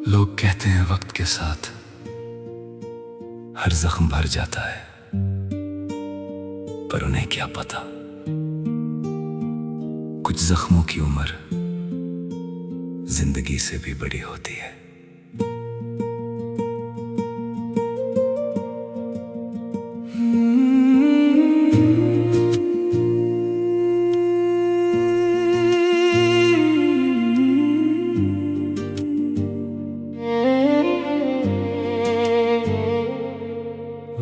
लोग कहते हैं वक्त के साथ हर जख्म भर जाता है, पर उन्हें क्या पता कुछ जख्मों की उम्र जिंदगी से भी बड़ी होती है।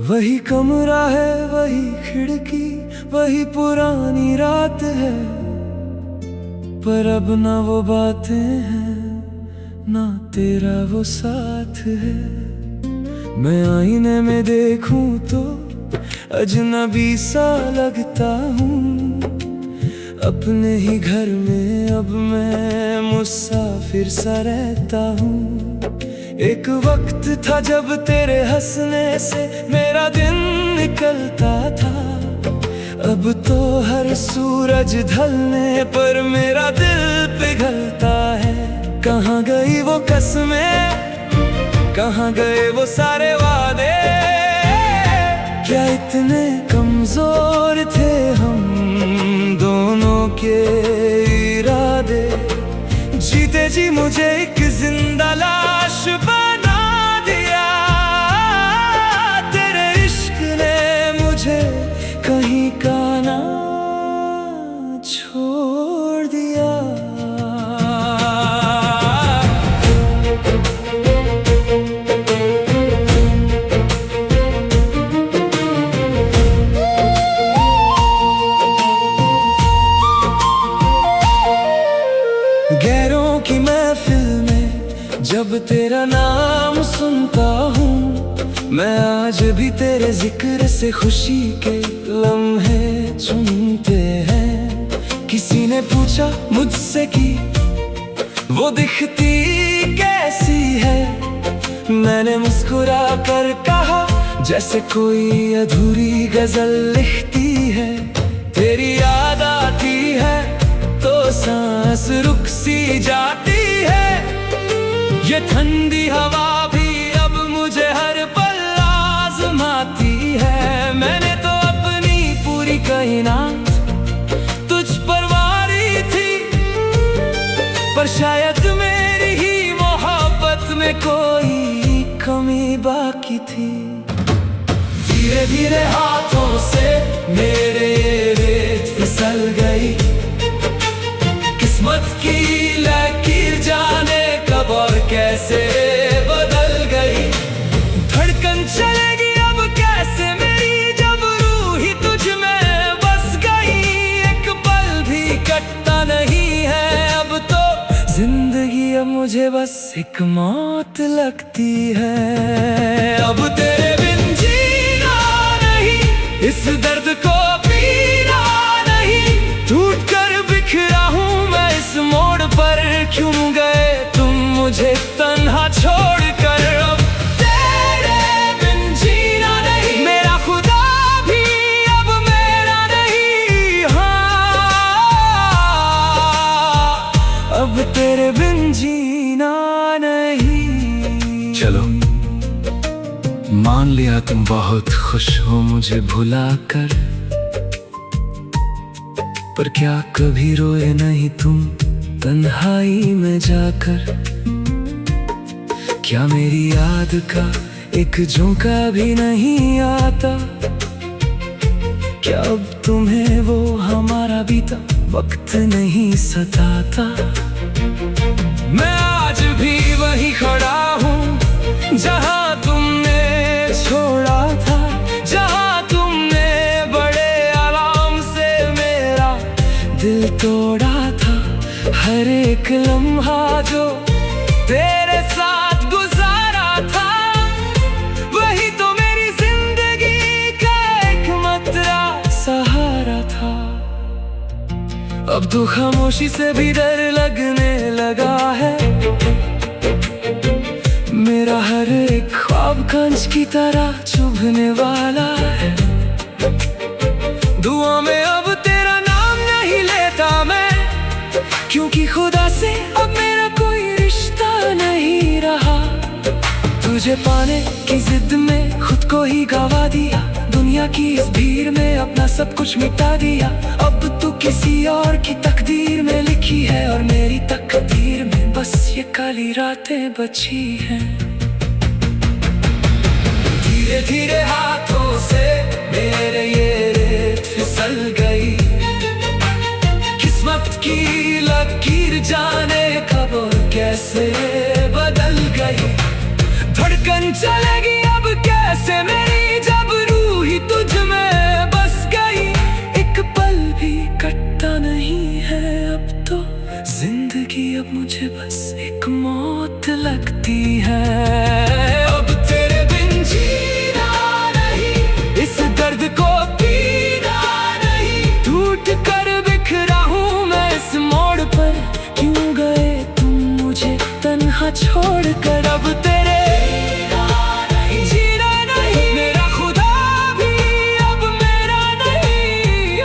वही कमरा है, वही खिड़की, वही पुरानी रात है, पर अब ना वो बातें हैं, ना तेरा वो साथ है। मैं आईने में देखूं तो अजनबी सा लगता हूँ, अपने ही घर में अब मैं मुसाफिर सा रहता हूँ। एक वक्त था जब तेरे हंसने से मेरा दिन निकलता था, अब तो हर सूरज ढलने पर मेरा दिल पिघलता है। कहाँ गई वो कसमें, कहाँ गए वो सारे वादे, क्या इतने कमजोर थे हम दोनों के इरादे। जीते जी मुझे एक जिंदा लाश बना दिया, तेरे इश्क ने मुझे कहीं का ना छोड़ दिया। गैरों की महफिल में जब तेरा नाम सुनता हूँ, मैं आज भी तेरे जिक्र से खुशी के लम्हे चुनते हैं। किसी ने पूछा मुझसे कि वो दिखती कैसी है, मैंने मुस्कुरा कर कहा जैसे कोई अधूरी गजल लिखती है। तेरी याद आती है तो सांस रुक सी जाती है, ये ठंडी हवा भी अब मुझे हर पल आज़माती है। मैंने तो अपनी पूरी कायनात तुझ पर वारी थी, पर शायद मेरी ही मोहब्बत में कोई कमी बाकी थी। धीरे धीरे हाथों से मेरे ये रेत फिसल गई, किस्मत की लकीर जाने कब और कैसे बदल गई। धड़कन चलेगी अब कैसे मेरी, जब रूह ही तुझ में बस गई। एक पल भी कटता नहीं है अब तो, जिंदगी अब मुझे बस एक मौत लगती है। अब तेरे बिन जीना नहीं, इस दर्द को पीना नहीं, टूट कर बिखरा हूँ मैं इस मोड़ पर। क्यों गए तुम मुझे तन्हा छोड़ कर, अब तेरे बिन जीना नहीं, मेरा खुदा भी अब मेरा नहीं। हाँ, अब तेरे बिन जीना नहीं। चलो मान लिया तुम बहुत खुश हो मुझे भुला कर, पर क्या कभी रोए नहीं तुम तन्हाई में जाकर। क्या मेरी याद का एक झोंका भी नहीं आता, क्या अब तुम्हें वो हमारा बीता वक्त नहीं सताता। मैं आज भी वही खड़ा हूँ जहाँ तुमने छोड़ा था, जहाँ तुमने बड़े आराम से मेरा दिल तोड़ा था। हर एक लम्हा जो तेरे साथ गुजारा था, वही तो मेरी जिंदगी का एक मतरा सहारा था। अब तो खामोशी से भी डर लगने लगा है, मेरा हर एक ख्वाब कांच की तरह चुभने वाला है। दुआ में अब तेरा नाम नहीं लेता मैं, क्योंकि खुदा से अब मेरा कोई रिश्ता नहीं रहा। तुझे पाने की जिद में खुद को ही गवा दिया, दुनिया की इस भीड़ में अपना सब कुछ मिटा दिया। अब तू किसी और की तकदीर में लिखी है और मेरी तकदीर में बस ये काली रातें बची हैं। धीरे धीरे हाथों से मेरे ये रेत फिसल गई, किस्मत की लकीर जाने कब और कैसे बदल गई। धड़कन चलेगी अब कैसे मेरी जब रूह ही तुझ में बस गई। एक पल भी कटता नहीं है अब तो जिंदगी अब मुझे बस एक मौत लगती है। अब तेरे बिन जीना नहीं, इस दर्द को पीना नहीं, टूट कर बिखरा हूँ मैं इस मोड़ पर। क्यों गए तुम मुझे तन्हा छोड़ कर, अब तेरे जीना नहीं, मेरा खुदा भी अब मेरा नहीं।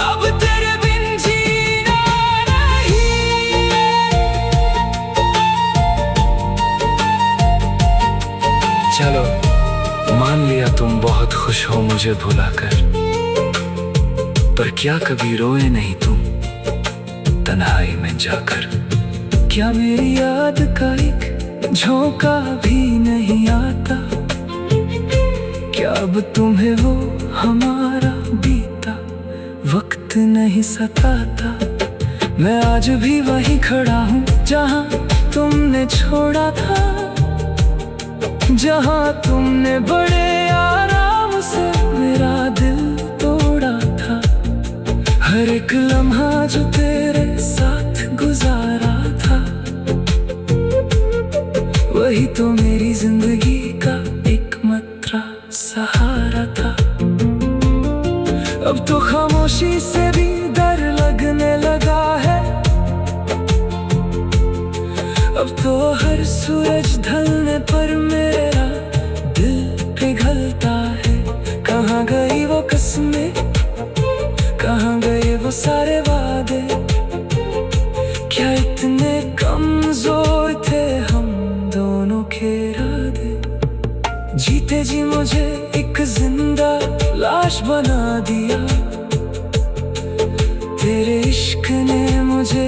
अब तेरे बिन जीना नहीं। चलो मान लिया तुम बहुत खुश हो मुझे भुलाकर, पर क्या कभी रोए नहीं तुम तन्हाई में जाकर। क्या मेरी याद का एक झोंका भी नहीं आता, क्या अब तुम्हें वो हमारा बीता वक्त नहीं सताता। मैं आज भी वहीं खड़ा हूँ जहाँ तुमने छोड़ा था, जहाँ तुमने बड़े आराम से मेरा दिल तोड़ा था। हर एक लम्हा जो तेरे साथ गुजारा था, वही तो मेरी जिंदगी का एकमात्र सहारा था। अब तो खामोशी से भी डर लगने लगा है, अब तो हर सूरज ढलने पर मेरा दिल पिघलता है। कहाँ गई वो कसमें, कहाँ गए वो सारे वादे, क्या इतने कमजोर थे हम दोनों के इरादे। जीते जी मुझे एक जिंदा लाश बना दिया, तेरे इश्क ने मुझे